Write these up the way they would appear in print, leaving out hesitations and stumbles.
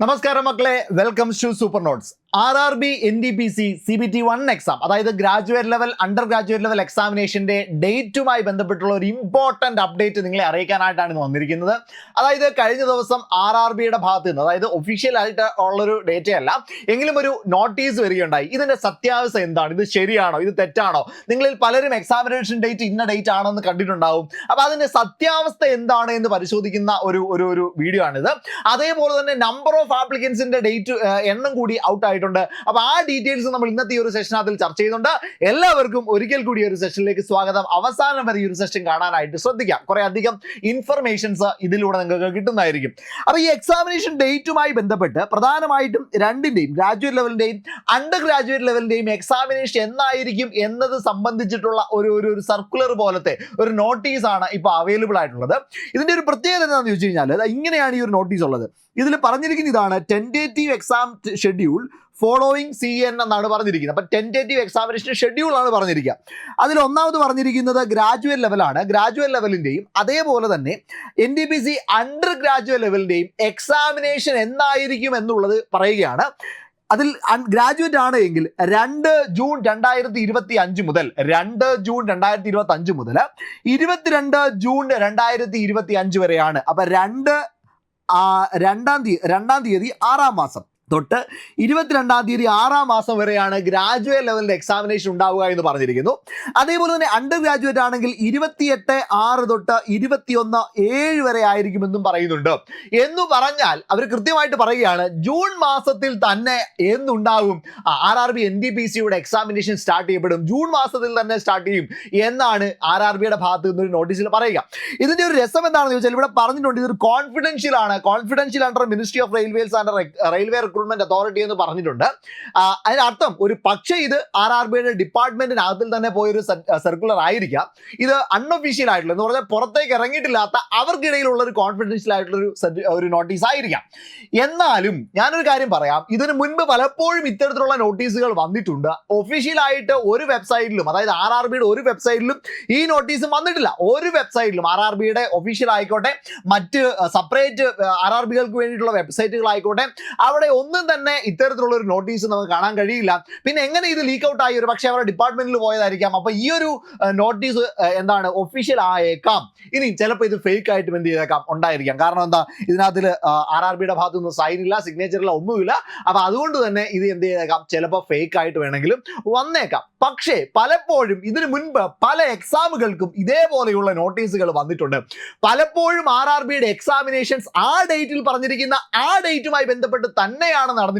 നമസ്കാരം മക്കളെ, welcome to super notes. RRB NTPC CBT 1 exam, അതായത് graduate level undergraduate level എക്സാമിനേഷന്റെ ഡേറ്റുമായി ബന്ധപ്പെട്ടുള്ള ഒരു ഇമ്പോർട്ടന്റ് അപ്ഡേറ്റ് നിങ്ങളെ അറിയിക്കാനായിട്ടാണ് ഇന്ന് വന്നിരിക്കുന്നത്. അതായത് കഴിഞ്ഞ ദിവസം RRBയുടെ ഭാഗത്ത് നിന്ന്, അതായത് ഒഫീഷ്യൽ ആയിട്ട് ഉള്ളൊരു ഡേറ്റ അല്ല എങ്കിലും ഒരു നോട്ടീസ് വരികയുണ്ടായി. ഇതിന്റെ സത്യാവസ്ഥ എന്താണ്, ഇത് ശരിയാണോ, ഇത് തെറ്റാണോ? നിങ്ങളിൽ പലരും എക്സാമിനേഷൻ ഡേറ്റ് ഇന്ന ഡേറ്റ് ആണെന്ന് കണ്ടിട്ടുണ്ടാവും. അപ്പൊ അതിന്റെ സത്യാവസ്ഥ എന്താണ് എന്ന് പരിശോധിക്കുന്ന ഒരു വീഡിയോ ആണിത്. അതേപോലെ തന്നെ നമ്പർ ഓഫ് ആപ്ലിക്കൻസിന്റെ ഡേറ്റ് എണ്ണം കൂടി ഔട്ട് ആയിട്ടുണ്ട്. അപ്പൊ ആ ഡീറ്റെയിൽസ് നമ്മൾ ഇന്നത്തെ ഈ ഒരു സെഷനകത്തിൽ ചർച്ച ചെയ്യുന്നുണ്ട്. എല്ലാവർക്കും ഒരിക്കൽ കൂടി ഒരു സെഷനിലേക്ക് സ്വാഗതം. അവസാനം വരെ ഈ ഒരു സെഷൻ കാണാനായിട്ട് ശ്രദ്ധിക്കാം. കുറെ അധികം ഇൻഫർമേഷൻസ് ഇതിലൂടെ നിങ്ങൾക്ക് കിട്ടുന്നതായിരിക്കും. അപ്പൊ ഈ എക്സാമിനേഷൻ ഡേറ്റുമായി ബന്ധപ്പെട്ട് പ്രധാനമായിട്ടും രണ്ടിന്റെയും, ഗ്രാജുവേറ്റ് ലെവലിന്റെയും അണ്ടർ ഗ്രാജുവേറ്റ് ലെവലിന്റെയും എക്സാമിനേഷൻ എന്നായിരിക്കും എന്നത് സംബന്ധിച്ചിട്ടുള്ള ഒരു സർക്കുലർ പോലത്തെ ഒരു നോട്ടീസ് ആണ് ഇപ്പോൾ അവൈലബിൾ ആയിട്ടുള്ളത്. ഇതിന്റെ ഒരു പ്രത്യേകത എന്താണെന്ന് ചോദിച്ചു കഴിഞ്ഞാൽ ഇങ്ങനെയാണ് ഈ ഒരു നോട്ടീസ് ഉള്ളത്. ഇതിൽ പറഞ്ഞിരിക്കുന്ന ഇതാണ്: tentative exam schedule following CN എന്നാണ് പറഞ്ഞിരിക്കുന്നത്. അപ്പം ടെന്റേറ്റീവ് എക്സാമിനേഷൻ ഷെഡ്യൂൾ ആണ് പറഞ്ഞിരിക്കുക. അതിൽ ഒന്നാമത് പറഞ്ഞിരിക്കുന്നത് ഗ്രാജുവേറ്റ് ലെവലാണ്. ഗ്രാജുവേറ്റ് ലെവലിന്റെയും അതേപോലെ തന്നെ NTPC അണ്ടർ ഗ്രാജുവേറ്റ് ലെവലിന്റെയും എക്സാമിനേഷൻ എന്നായിരിക്കും എന്നുള്ളത് പറയുകയാണ്. അതിൽ ഗ്രാജുവേറ്റ് ആണ് എങ്കിൽ 2 ജൂൺ 2025 മുതൽ 2 ജൂൺ 2025 മുതൽ 22 ജൂൺ 2025 വരെയാണ്. അപ്പൊ രണ്ടാം തീയതി 6-ാം മാസം തൊട്ട് 22-ാം തീയതി 6-ാം മാസം വരെയാണ് ഗ്രാജുവേറ്റ് ലെവലിന്റെ എക്സാമിനേഷൻ ഉണ്ടാവുക എന്ന് പറഞ്ഞിരിക്കുന്നു. അതേപോലെ തന്നെ അണ്ടർ ഗ്രാജുവേറ്റ് ആണെങ്കിൽ 28/6 തൊട്ട് 21/7 വരെ ആയിരിക്കുമെന്നും പറയുന്നുണ്ട്. എന്ന് പറഞ്ഞാൽ അവർ കൃത്യമായിട്ട് പറയുകയാണ്, ജൂൺ മാസത്തിൽ തന്നെ എന്തുണ്ടാകും, RRB NTPCയുടെ എക്സാമിനേഷൻ സ്റ്റാർട്ട് ചെയ്യപ്പെടും, ജൂൺ മാസത്തിൽ തന്നെ സ്റ്റാർട്ട് ചെയ്യും എന്നാണ് RRBയുടെ ഭാഗത്ത് നിന്നൊരു നോട്ടീസിൽ പറയുക. ഇതിന്റെ ഒരു രസം എന്താണെന്ന് ചോദിച്ചാൽ ഇവിടെ പറഞ്ഞിട്ടുണ്ട്, ഇതൊരു കോൺഫിഡൻഷ്യൽ ആണ്, confidential under ministry of railways and railway recruitment authority എന്ന് പറഞ്ഞിട്ടുണ്ട്. അതിനർത്ഥം ഒരു പക്ഷേ ഇത് RRBയുടെ ഡിപ്പാർട്ട്മെന്റിനകത്തിൽ തന്നെ പോയൊരു സർക്കുലർ ആയിരിക്കാം. ഇത് അൺഒഫീഷ്യൽ ആയിട്ടുള്ള, എന്ന് പറഞ്ഞാൽ പുറത്തേക്ക് ഇറങ്ങിയിട്ടില്ലാത്ത അവർക്കിടയിലുള്ള ഒരു കോൺഫിഡൻഷ്യൽ ആയിട്ടുള്ള ഒരു നോട്ടീസ് ആയിരിക്കാം. എന്നാലും ഞാനൊരു കാര്യം പറയാം, ഇതിനു മുൻപ് പലപ്പോഴും ഇത്തരത്തിലുള്ള നോട്ടീസുകൾ വന്നിട്ടുണ്ട്. ഒഫീഷ്യലായിട്ട് ഒരു വെബ്സൈറ്റിലും, അതായത് RRBയുടെ ഒരു വെബ്സൈറ്റിലും ഈ നോട്ടീസ് വന്നിട്ടില്ല. ഒരു വെബ്സൈറ്റിലും RRBയുടെ ഒഫീഷ്യൽ ആയിക്കോട്ടെ, മറ്റ് സെപ്പറേറ്റ് RRBകൾക്ക് വേണ്ടിയിട്ടുള്ള വെബ്സൈറ്റുകൾ ആയിക്കോട്ടെ, അവിടെ ഒന്നും തന്നെ ഇത്തരത്തിലുള്ള ഒരു നോട്ടീസ് നമുക്ക് കാണാൻ കഴിയില്ല. പിന്നെ എങ്ങനെ ഇത് ലീക്ക് ഔട്ട് ആയി? ഒരു പക്ഷേ അവരുടെ ഡിപ്പാർട്ട്മെന്റിൽ പോയതായിരിക്കാം. അപ്പൊ ഈ ഒരു നോട്ടീസ് എന്താണ്, ഒഫീഷ്യൽ ആയേക്കാം. ഇനി ചിലപ്പോൾ ഇത് ഫേക്ക് ആയിട്ട് എന്ത് ചെയ്തേക്കാം, ഉണ്ടായിരിക്കാം. കാരണം എന്താ, ഇതിനകത്തിൽ RRBയുടെ ഭാഗത്തുനിന്ന് സൈൻ ഇല്ല, സിഗ്നേച്ചർ ഇല്ല, ഒന്നുമില്ല. അപ്പൊ അതുകൊണ്ട് തന്നെ ഇത് എന്ത് ചെയ്തേക്കാം, ചിലപ്പോൾ ഫേക്ക് ആയിട്ട് വേണമെങ്കിലും വന്നേക്കാം. പക്ഷേ പലപ്പോഴും ഇതിനു മുൻപ് പല എക്സാമുകൾക്കും ഇതേപോലെയുള്ള നോട്ടീസുകൾ വന്നിട്ടുണ്ട്. പലപ്പോഴും RRBയുടെ എക്സാമിനേഷൻസ് ആ ഡേറ്റിൽ പറഞ്ഞിരിക്കുന്ന ആ ഡേറ്റുമായി ബന്ധപ്പെട്ട് തന്നെയാണ് നടന്നിട്ടുള്ളത്.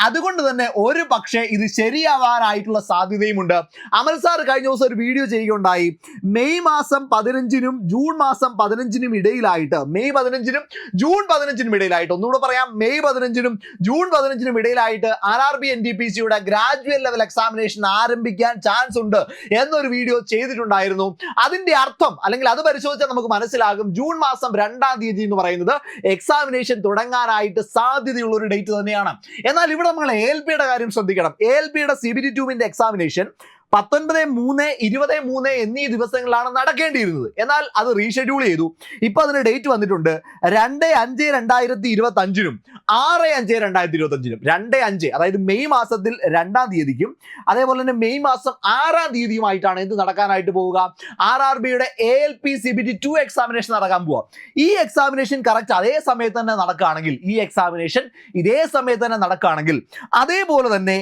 അതുകൊണ്ട് തന്നെ ഒരു പക്ഷേ ഇത് ശരിയാവാനായിട്ടുള്ള സാധ്യതയുമുണ്ട്. അമൽ സാർ കഴിഞ്ഞ ദിവസം ഒരു വീഡിയോ ചെയ്യുകയുണ്ടായി. മെയ് മാസം 15-നും ജൂൺ മാസം 15-നും ഇടയിലായിട്ട്, മെയ് 15-നും ജൂൺ 15-നും ഇടയിലായിട്ട്, ഒന്നുകൂടെ പറയാം, മെയ് 15-നും ജൂൺ 15-നും ഇടയിലായിട്ട് RRB NTPCയുടെ ഗ്രാജുവേറ്റ് ലെവൽ എക്സാമിനേഷൻ ആരംഭിക്കാൻ ചാൻസ് ഉണ്ട് എന്നൊരു വീഡിയോ ചെയ്തിട്ടുണ്ടായിരുന്നു. അതിന്റെ അർത്ഥം, അല്ലെങ്കിൽ അത് പരിശോധിച്ചാൽ നമുക്ക് മനസ്സിലാകും, ജൂൺ മാസം 2-ാം തീയതി എന്ന് പറയുന്നത് എക്സാമിനേഷൻ തുടങ്ങാനായിട്ട് സാധ്യതയുള്ള ഒരു ഡേറ്റ് തന്നെയാണ്. എന്നാൽ ഇവിടെ നമ്മൾ ALPയുടെ കാര്യം ശ്രദ്ധിക്കണം. ALPയുടെ CBT 2 എക്സാമിനേഷൻ 19/3, 20/3 എന്നീ ദിവസങ്ങളാണ് നടക്കേണ്ടിയിരുന്നത്. എന്നാൽ അത് റീഷെഡ്യൂൾ ചെയ്തു. ഇപ്പൊ അതിന് ഡേറ്റ് വന്നിട്ടുണ്ട് 2/5/2025-നും 6/5/2025-നും. 2/5, അതായത് മെയ് മാസത്തിൽ 2-ാം തീയതിക്കും അതേപോലെ തന്നെ മെയ് മാസം 6-ാം തീയതിയുമായിട്ടാണ് എന്ത് നടക്കാനായിട്ട് പോവുക, RRBയുടെ ALP CBT 2 എക്സാമിനേഷൻ നടക്കാൻ പോവുക. ഈ എക്സാമിനേഷൻ കറക്റ്റ് അതേ സമയത്ത് തന്നെ നടക്കുകയാണെങ്കിൽ, ഈ എക്സാമിനേഷൻ ഇതേ സമയത്ത് തന്നെ നടക്കുകയാണെങ്കിൽ, അതേപോലെ തന്നെ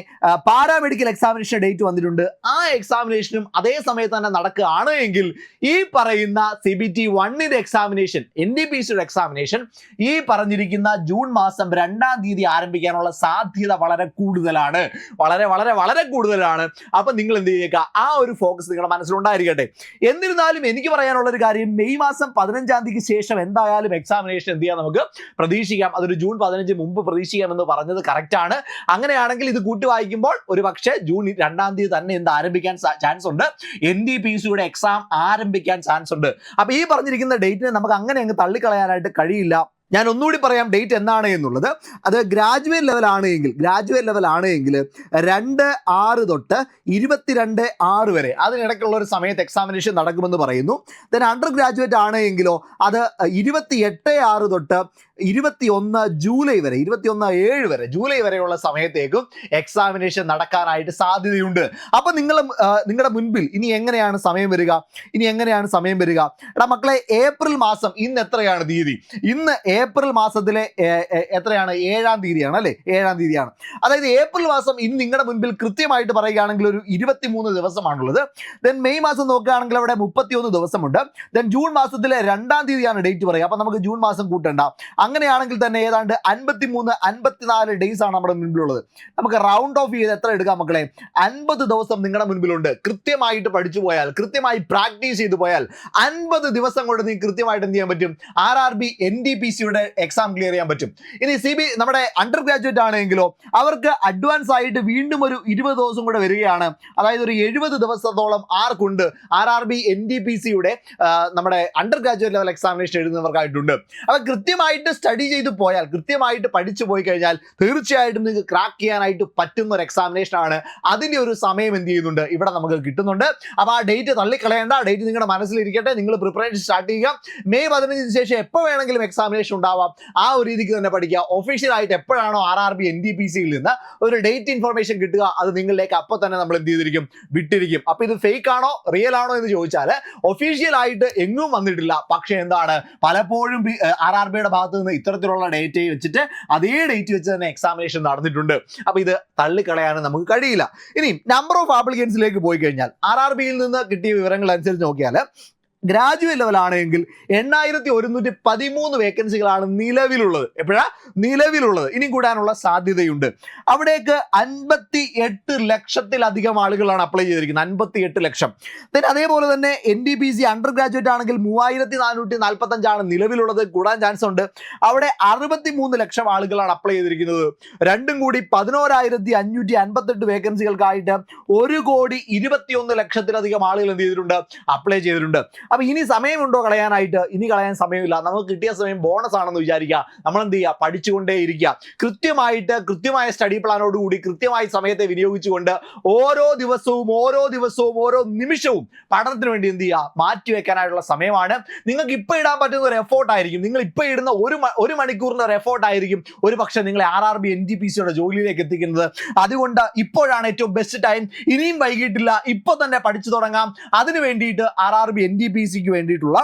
പാരാമെഡിക്കൽ എക്സാമിനേഷൻ ഡേറ്റ് വന്നിട്ടുണ്ട്. ആ എക്സാമിനേഷനും അതേ സമയത്ത് തന്നെ നടക്കുകയാണ് എങ്കിൽ ഈ പറയുന്ന CBT 1 എക്സാമിനേഷൻ, NTPCയുടെ എക്സാമിനേഷൻ ഈ പറഞ്ഞിരിക്കുന്ന ജൂൺ മാസം 2-ാം തീയതി ആരംഭിക്കാനുള്ള സാധ്യത വളരെ കൂടുതലാണ്. വളരെ വളരെ വളരെ കൂടുതലാണ്. അപ്പൊ നിങ്ങൾ എന്ത് ചെയ്യുക, ആ ഒരു ഫോക്കസ് നിങ്ങളുടെ മനസ്സിലുണ്ടായിരിക്കട്ടെ. എന്നിരുന്നാലും എനിക്ക് പറയാനുള്ള ഒരു കാര്യം, മെയ് മാസം 15-ാം തീയതിക്ക് ശേഷം എന്തായാലും എക്സാമിനേഷൻ എന്ത് ചെയ്യാം, നമുക്ക് പ്രതീക്ഷിക്കാം. അതൊരു ജൂൺ 15 മുമ്പ് പ്രതീക്ഷിക്കാമെന്ന് പറഞ്ഞത് കറക്റ്റ് ആണ്. അങ്ങനെയാണെങ്കിൽ ഇത് കൂട്ടി വായിക്കുമ്പോൾ ഒരു പക്ഷേ ജൂൺ 2-ാം തീയതി തന്നെ എന്ത് ആരംഭിക്കാൻ ചാൻസ് ഉണ്ട്, NTPCയുടെ എക്സാം ആരംഭിക്കാൻ ചാൻസ് ഉണ്ട്. അപ്പൊ ഈ പറഞ്ഞിരിക്കുന്ന ഡേറ്റിനെ നമുക്ക് അങ്ങനെ അങ്ങ് തള്ളിക്കളയാനായിട്ട് കഴിയില്ല. ഞാൻ ഒന്നുകൂടി പറയാം ഡേറ്റ് എന്നാണ് എന്നുള്ളത്. അത് ഗ്രാജുവേറ്റ് ലെവൽ ആണെങ്കിൽ 2/6 തൊട്ട് 22/6 വരെ അതിനിടയ്ക്കുള്ള ഒരു സമയത്ത് എക്സാമിനേഷൻ നടക്കുമെന്ന് പറയുന്നു. ദെൻ അണ്ടർ ഗ്രാജുവേറ്റ് ആണെങ്കിലോ അത് 28/6 തൊട്ട് 21 ജൂലൈ വരെ 21/7 വരെ ജൂലൈ വരെയുള്ള സമയത്തേക്കും എക്സാമിനേഷൻ നടക്കാനായിട്ട് സാധ്യതയുണ്ട്. അപ്പൊ നിങ്ങളുടെ മുൻപിൽ ഇനി എങ്ങനെയാണ് സമയം വരിക? എടാ മക്കളെ, ഏപ്രിൽ മാസം ഇന്ന് എത്രയാണ് തീയതി? ഇന്ന് ഏപ്രിൽ മാസത്തിലെ എത്രയാണ്? 7-ാം തീയതിയാണ് അല്ലേ? 7-ാം തീയതിയാണ്. അതായത് ഏപ്രിൽ മാസം ഇന്ന് നിങ്ങളുടെ മുൻപിൽ കൃത്യമായിട്ട് പറയുകയാണെങ്കിൽ ഒരു 23 ദിവസമാണുള്ളത്. ദെൻ മെയ് മാസം നോക്കുകയാണെങ്കിൽ അവിടെ 31 ദിവസമുണ്ട്. ദെൻ ജൂൺ മാസത്തിലെ 2-ാം തീയതിയാണ് ഡേറ്റ് പറയുക. അപ്പൊ നമുക്ക് ജൂൺ മാസം കൂട്ടണ്ട. അങ്ങനെയാണെങ്കിൽ തന്നെ ഏതാണ്ട് 53-54 ഡേയ്സ് ആണ് നമ്മുടെ മുൻപിലുള്ളത്. നമുക്ക് റൗണ്ട് ഓഫ് ചെയ്ത് എത്ര എടുക്കാം മക്കളെ? 50 ദിവസം നിങ്ങളുടെ മുൻപിലുണ്ട്. കൃത്യമായിട്ട് പഠിച്ചു പോയാൽ, കൃത്യമായി പ്രാക്ടീസ് ചെയ്തു പോയാൽ 50 ദിവസം കൊണ്ട് നിങ്ങൾക്ക് കൃത്യമായിട്ട് എന്ത് ചെയ്യാൻ പറ്റും? RRB NTPCയുടെ എക്സാം ക്ലിയർ ചെയ്യാൻ പറ്റും. ഇനി നമ്മുടെ അണ്ടർ ഗ്രാജുവേറ്റ് ആണെങ്കിലോ അവർക്ക് അഡ്വാൻസ് ആയിട്ട് വീണ്ടും ഒരു 20 ദിവസം കൂടെ വരികയാണ്. അതായത് ഒരു 70 ദിവസത്തോളം ആർക്കുണ്ട്? RRB NTPCയുടെ നമ്മുടെ അണ്ടർ ഗ്രാജുവേറ്റ് ലെവൽ എക്സാമിനേഷൻ എഴുതുന്നവർക്കായിട്ടുണ്ട്. അപ്പൊ കൃത്യമായിട്ട് സ്റ്റഡി ചെയ്തു പോയാൽ, കൃത്യമായിട്ട് പഠിച്ചു പോയി കഴിഞ്ഞാൽ തീർച്ചയായിട്ടും നിങ്ങൾക്ക് ക്രാക്ക് ചെയ്യാനായിട്ട് പറ്റുന്ന ഒരു എക്സാമിനേഷൻ ആണ്. അതിന്റെ ഒരു സമയം എന്ത് ചെയ്യുന്നുണ്ട്? ഇവിടെ നമുക്ക് കിട്ടുന്നുണ്ട്. അപ്പൊ ആ ഡേറ്റ് തള്ളിക്കളയേണ്ട. ഡേറ്റ് നിങ്ങളുടെ മനസ്സിലിരിക്കട്ടെ. നിങ്ങൾ പ്രിപ്പറേഷൻ സ്റ്റാർട്ട് ചെയ്യുക. മെയ് 15 ശേഷം എപ്പോൾ വേണമെങ്കിലും എക്സാമിനേഷൻ ഉണ്ടാവാം. ആ ഒരു രീതിക്ക് തന്നെ പഠിക്കുക. ഒഫീഷ്യൽ ആയിട്ട് എപ്പോഴാണോ RRB NTPCയിൽ നിന്ന് ഒരു ഡേറ്റ് ഇൻഫർമേഷൻ കിട്ടുക, അത് നിങ്ങളിലേക്ക് അപ്പോൾ തന്നെ നമ്മൾ എന്ത് ചെയ്തിരിക്കും? വിട്ടിരിക്കും. അപ്പൊ ഇത് ഫേക്ക് ആണോ റിയൽ ആണോ എന്ന് ചോദിച്ചാൽ ഒഫീഷ്യൽ ആയിട്ട് എങ്ങും വന്നിട്ടില്ല. പക്ഷെ എന്താണ്, പലപ്പോഴും RRBയുടെ ഭാഗത്ത് നിന്ന് ഇത്തരത്തിലുള്ള ഡേറ്റ് വെച്ചിട്ട് അതേ ഡേറ്റ് വെച്ച് തന്നെ എക്സാമിനേഷൻ നടന്നിട്ടുണ്ട്. അപ്പൊ ഇത് തള്ളിക്കളയാൻ നമുക്ക് കഴിയില്ല. ഇനി നമ്പർ ഓഫ് ആപ്ലിക്കൻസിലേക്ക് പോയി കഴിഞ്ഞാൽ RRBയിൽ നിന്ന് കിട്ടിയ വിവരങ്ങൾ അനുസരിച്ച് നോക്കിയാൽ ഗ്രാജുവേറ്റ് ലെവൽ ആണെങ്കിൽ 8113 വേക്കൻസികളാണ് നിലവിലുള്ളത്. നിലവിലുള്ളത്. ഇനി കൂടാനുള്ള സാധ്യതയുണ്ട്. അവിടേക്ക് 58 ലക്ഷത്തിലധികം ആളുകളാണ് അപ്ലൈ ചെയ്തിരിക്കുന്നത്. 58 ലക്ഷം. അതേപോലെ തന്നെ NTPC അണ്ടർ ഗ്രാജുവേറ്റ് ആണെങ്കിൽ 3445 നിലവിലുള്ളത്. കൂടാൻ ചാൻസ് ഉണ്ട്. അവിടെ 63 ലക്ഷം ആളുകളാണ് അപ്ലൈ ചെയ്തിരിക്കുന്നത്. രണ്ടും കൂടി 11,558 വേക്കൻസികൾക്കായിട്ട് 1,21,00,000 ആളുകൾ എന്ത് ചെയ്തിട്ടുണ്ട്? അപ്ലൈ ചെയ്തിട്ടുണ്ട്. അപ്പൊ ഇനി സമയമുണ്ടോ കളയാനായിട്ട്? ഇനി കളയാൻ സമയമില്ല. നമുക്ക് കിട്ടിയ സമയം ബോണസ് ആണെന്ന് വിചാരിക്കുക. നമ്മൾ എന്ത് ചെയ്യുക? പഠിച്ചുകൊണ്ടേ ഇരിക്കുക. കൃത്യമായ സ്റ്റഡി പ്ലാനോടുകൂടി കൃത്യമായ സമയത്തെ വിനിയോഗിച്ചുകൊണ്ട് ഓരോ ദിവസവും ഓരോ നിമിഷവും പഠനത്തിന് വേണ്ടി എന്ത് ചെയ്യുക? മാറ്റിവെക്കാനായിട്ടുള്ള സമയമാണ്. നിങ്ങൾക്ക് ഇപ്പൊ ഇടാൻ പറ്റുന്ന ഒരു എഫോർട്ട് ആയിരിക്കും. നിങ്ങൾ ഇപ്പൊ ഇടുന്ന ഒരു മണിക്കൂറിന്റെ ഒരു എഫോർട്ട് ആയിരിക്കും ഒരു പക്ഷെ നിങ്ങളെ RRB NTPCയുടെ ജോലിയിലേക്ക് എത്തിക്കുന്നത്. അതുകൊണ്ട് ഇപ്പോഴാണ് ഏറ്റവും ബെസ്റ്റ് ടൈം. ഇനിയും വൈകിട്ടില്ല. ഇപ്പൊ തന്നെ പഠിച്ചു തുടങ്ങാം. അതിനു വേണ്ടിയിട്ട് RRB NTPCക്ക് വേണ്ടിയിട്ടുള്ള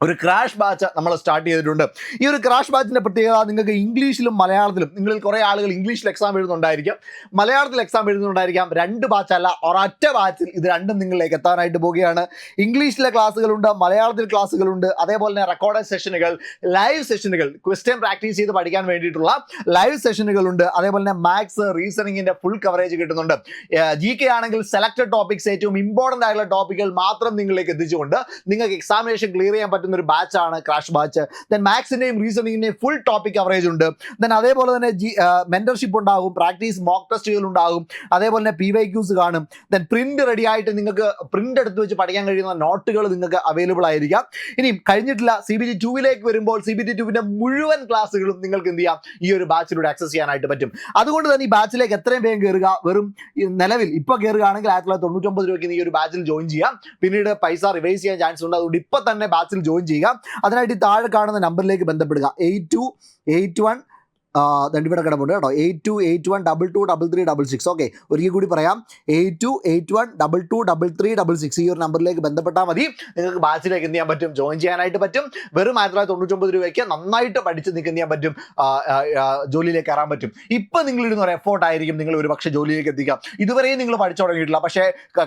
ഒരു ക്രാഷ് ബാച്ച് നമ്മൾ സ്റ്റാർട്ട് ചെയ്തിട്ടുണ്ട്. ഈ ഒരു ക്രാഷ് ബാച്ചിന്റെ പ്രത്യേകത, നിങ്ങൾക്ക് ഇംഗ്ലീഷിലും മലയാളത്തിലും, നിങ്ങളിൽ കുറേ ആളുകൾ ഇംഗ്ലീഷിൽ എക്സാം എഴുതുന്നുണ്ടായിരിക്കും, മലയാളത്തിൽ എക്സാം എഴുതുന്നുണ്ടായിരിക്കാം. 2 ബാച്ചല്ല, ഒരൊറ്റ ബാച്ചിൽ ഇത് രണ്ടും നിങ്ങളിലേക്ക് എത്താനായിട്ട് പോവുകയാണ്. ഇംഗ്ലീഷിലെ ക്ലാസ്സുകളുണ്ട്, മലയാളത്തിൽ ക്ലാസ്സുകളുണ്ട്. അതേപോലെ തന്നെ റെക്കോർഡഡ് സെഷനുകൾ, ലൈവ് സെഷനുകൾ, ക്വസ്റ്റ്യൻ പ്രാക്ടീസ് ചെയ്ത് പഠിക്കാൻ വേണ്ടിയിട്ടുള്ള ലൈവ് സെഷനുകളുണ്ട്. അതേപോലെ തന്നെ മാത്സ്, റീസണിങ്ങിന്റെ ഫുൾ കവറേജ് കിട്ടുന്നുണ്ട്. GK ആണെങ്കിൽ സെലക്ടഡ് ടോപ്പിക്സ്, ഏറ്റവും ഇമ്പോർട്ടൻ്റ് ആയിട്ടുള്ള ടോപ്പിക്കുകൾ മാത്രം നിങ്ങളിലേക്ക് എത്തിച്ചുകൊണ്ട് നിങ്ങൾക്ക് എക്സാമിനേഷൻ ക്ലിയർ ചെയ്യാൻ പറ്റുന്ന ഒരു ബാച്ചാണ് ക്രാഷ് ബാച്ച്. ദെൻ മാത്സിന്റെയും റീസണിങ്ങിന്റെയും ഫുൾ ടോപ്പിക് കവറേജ് ഉണ്ട്. ദെൻ അതേപോലെ തന്നെ മെന്റർഷിപ്പ് ഉണ്ടാകും, പ്രാക്ടീസ് മോക്ക് ടെസ്റ്റുകൾ ഉണ്ടാകും, അതേപോലെ തന്നെ PYQs കാണും. ദെൻ പ്രിന്റ് റെഡി ആയിട്ട് നിങ്ങൾക്ക് പ്രിന്റ് എടുത്ത് വെച്ച് പഠിക്കാൻ കഴിയുന്ന നോട്ടുകൾ നിങ്ങൾക്ക് അവൈലബിൾ ആയിരിക്കാം. ഇനി കഴിഞ്ഞിട്ടില്ല, CBT 2 വരുമ്പോൾ CBT 2 മുഴുവൻ ക്ലാസ്സുകളും നിങ്ങൾക്ക് എന്ത് ചെയ്യാം? ഈ ഒരു ബാച്ചിലൂടെ ആക്സസ് ചെയ്യാനായിട്ട് പറ്റും. അതുകൊണ്ട് തന്നെ ഈ ബാച്ചിലേക്ക് എത്രയും വേഗം കയറുക. വെറും നിലവിൽ ഇപ്പോൾ കയറുകയാണെങ്കിൽ 1999 രൂപയ്ക്ക് ഈ ഒരു ബാച്ചിൽ ജോയിൻ ചെയ്യാം. പിന്നീട് പൈസ റിവൈസ് ചെയ്യാൻ ചാൻസ് ഉണ്ട്. അതുകൊണ്ട് ഇപ്പൊ തന്നെ ബാച്ചിൽ ജോയിൻ ചെയ്യുക. അതിനായിട്ട് താഴെ കാണുന്ന നമ്പറിലേക്ക് ബന്ധപ്പെടുക. 8281 ഇവിടെ കിടപ്പുണ്ട് കേട്ടോ. 8281223366. ഓക്കെ, ഒരിക്കൽ കൂടി പറയാം. 8281223366. ഈ ഒരു നമ്പറിലേക്ക് ബന്ധപ്പെട്ടാൽ മതി. നിങ്ങൾക്ക് ബാച്ചിലേക്ക് എന്ത് ചെയ്യാൻ പറ്റും? ജോയിൻ ചെയ്യാനായിട്ട് പറ്റും. വെറും 1999 രൂപയ്ക്ക് നന്നായിട്ട് പഠിച്ച് നിങ്ങൾക്ക് എന്ത് ചെയ്യാൻ പറ്റും? ജോലിയിലേക്ക് കയറാൻ പറ്റും. ഇപ്പൊ നിങ്ങൾ ഇടുന്ന ഒരു എഫോർട്ട് ആയിരിക്കും നിങ്ങൾ ഒരു പക്ഷേ ജോലിയിലേക്ക് എത്തിക്കാം. ഇതുവരെയും നിങ്ങൾ പഠിച്ചു തുടങ്ങിയിട്ടില്ല, പക്ഷേ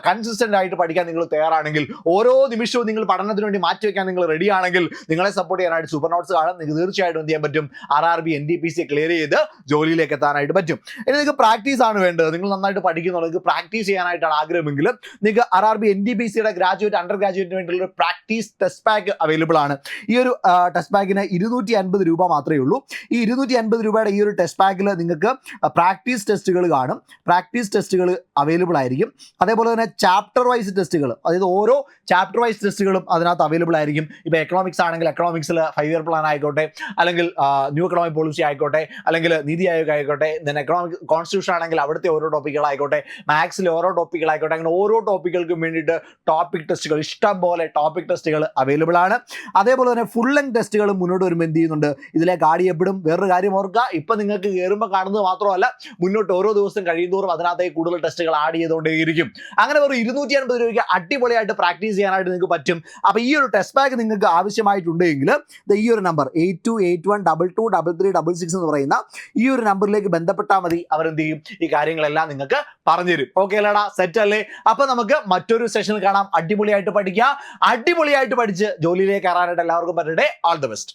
കൺസിസ്റ്റന്റ് ആയിട്ട് പഠിക്കാൻ നിങ്ങൾ തയ്യാറാണെങ്കിൽ, ഓരോ നിമിഷവും നിങ്ങൾ പഠനത്തിന് വേണ്ടി മാറ്റിവെക്കാൻ നിങ്ങൾ റെഡി ആണെങ്കിൽ, നിങ്ങളെ സപ്പോർട്ട് ചെയ്യാനായിട്ട് സൂപ്പർ നോട്ട്സ് കാണാം. നിങ്ങൾക്ക് തീർച്ചയായിട്ടും എന്ത് ചെയ്യാൻ പറ്റും? RRB NTPC ക്ലിയർ ചെയ്ത് ജോലിയിലേക്ക് എത്താനായിട്ട് പറ്റും. ഇനി നിങ്ങൾക്ക് പ്രാക്ടീസ് ആണ് വേണ്ടത്, നിങ്ങൾ നന്നായിട്ട് പഠിക്കുന്നുള്ളൂ, നിങ്ങൾക്ക് പ്രാക്ടീസ് ചെയ്യാനായിട്ടാണ് ആഗ്രഹമെങ്കിൽ നിങ്ങൾക്ക് RRB NTPCയുടെ ഗ്രാജുവേറ്റ് അണ്ടർ ഗ്രാജുവേറ്റിന് വേണ്ടിയുള്ള ഒരു പ്രാക്ടീസ് ടെസ്റ്റ് പാക്ക് അവൈലബിൾ ആണ്. ഈ ഒരു ടെസ്റ്റ് പാക്കിന് 250 രൂപ മാത്രമേ ഉള്ളൂ. ഈ 250 രൂപയുടെ ഈ ഒരു ടെസ്റ്റ് പാക്കിൽ നിങ്ങൾക്ക് പ്രാക്ടീസ് ടെസ്റ്റുകൾ കാണും, പ്രാക്ടീസ് ടെസ്റ്റുകൾ അവൈലബിൾ ആയിരിക്കും. അതേപോലെ തന്നെ ചാപ്റ്റർ വൈസ് ടെസ്റ്റുകൾ, അതായത് ഓരോ ചാപ്റ്റർ വൈസ് ടെസ്റ്റുകളും അതിനകത്ത് അവൈലബിൾ ആയിരിക്കും. ഇപ്പോൾ എക്കണോമിക്സ് ആണെങ്കിൽ എക്കണോമിക്സിൽ 5 ഇയർ പ്ലാൻ ആയിക്കോട്ടെ, അല്ലെങ്കിൽ ന്യൂ എക്കണോമിക് പോളിസി ആയിക്കോട്ടെ, അല്ലെങ്കിൽ നീതി ആയോഗ് ആയിക്കോട്ടെ, ദെൻ എക്കണോമിക് കോൺസ്റ്റിറ്റ്യൂഷൻ ആണെങ്കിൽ അവിടുത്തെ ഓരോ ടോപ്പിക്കുകളായിക്കോട്ടെ, മാത്സിലെ ഓരോ ടോപ്പിക്കുകളായിക്കോട്ടെ, അങ്ങനെ ഓരോ ടോപ്പിക്കുകൾക്കും വേണ്ടിയിട്ട് ടോപ്പിക് ടെസ്റ്റുകൾ, ഇഷ്ടം പോലെ ടോപ്പിക് ടെസ്റ്റുകൾ അവൈലബിൾ ആണ്. അതേപോലെ തന്നെ ഫുൾ ലെങ്ത് ടെസ്റ്റുകൾ മുന്നോട്ട് വരുമ്പോൾ എന്ത് ചെയ്യുന്നുണ്ട്, ഇതിലേക്ക് ആഡ് ചെയ്യപ്പെടും. വേറൊരു കാര്യം ഓർക്കുക, ഇപ്പം നിങ്ങൾക്ക് കയറുമ്പോൾ കാണുന്നത് മാത്രമല്ല, മുന്നോട്ട് ഓരോ ദിവസം കഴിയുന്നതോറും അതിനകത്തേക്ക് കൂടുതൽ ടെസ്റ്റുകൾ ആഡ് ചെയ്തുകൊണ്ടേയിരിക്കും. അങ്ങനെ വെറും 250 രൂപയ്ക്ക് അടിപൊളിയായിട്ട് പ്രാക്ടീസ് ചെയ്യാനായിട്ട് നിങ്ങൾക്ക് പറ്റും. അപ്പോൾ ഈ ഒരു ടെസ്റ്റ് പാക്ക് നിങ്ങൾക്ക് ആവശ്യമായിട്ടുണ്ടെങ്കിൽ ഈ ഒരു നമ്പർ 8281223366 എന്ന് പറയുന്ന ഈ ഒരു നമ്പറിലേക്ക് ബന്ധപ്പെട്ടാൽ മതി. അവരെന്ത് ചെയ്യും, ഈ കാര്യങ്ങളെല്ലാം നിങ്ങൾക്ക് പറഞ്ഞുതരും. ഓക്കെ അല്ലേടാ, സെറ്റ് അല്ലേ? അപ്പൊ നമുക്ക് മറ്റൊരു സെഷനിൽ കാണാം. അടിപൊളിയായിട്ട് പഠിക്കുക, അടിപൊളിയായിട്ട് പഠിച്ച് ജോലിയിലേക്ക് കയറാനായിട്ട് എല്ലാവർക്കും പറ്റട്ടെ. All the best.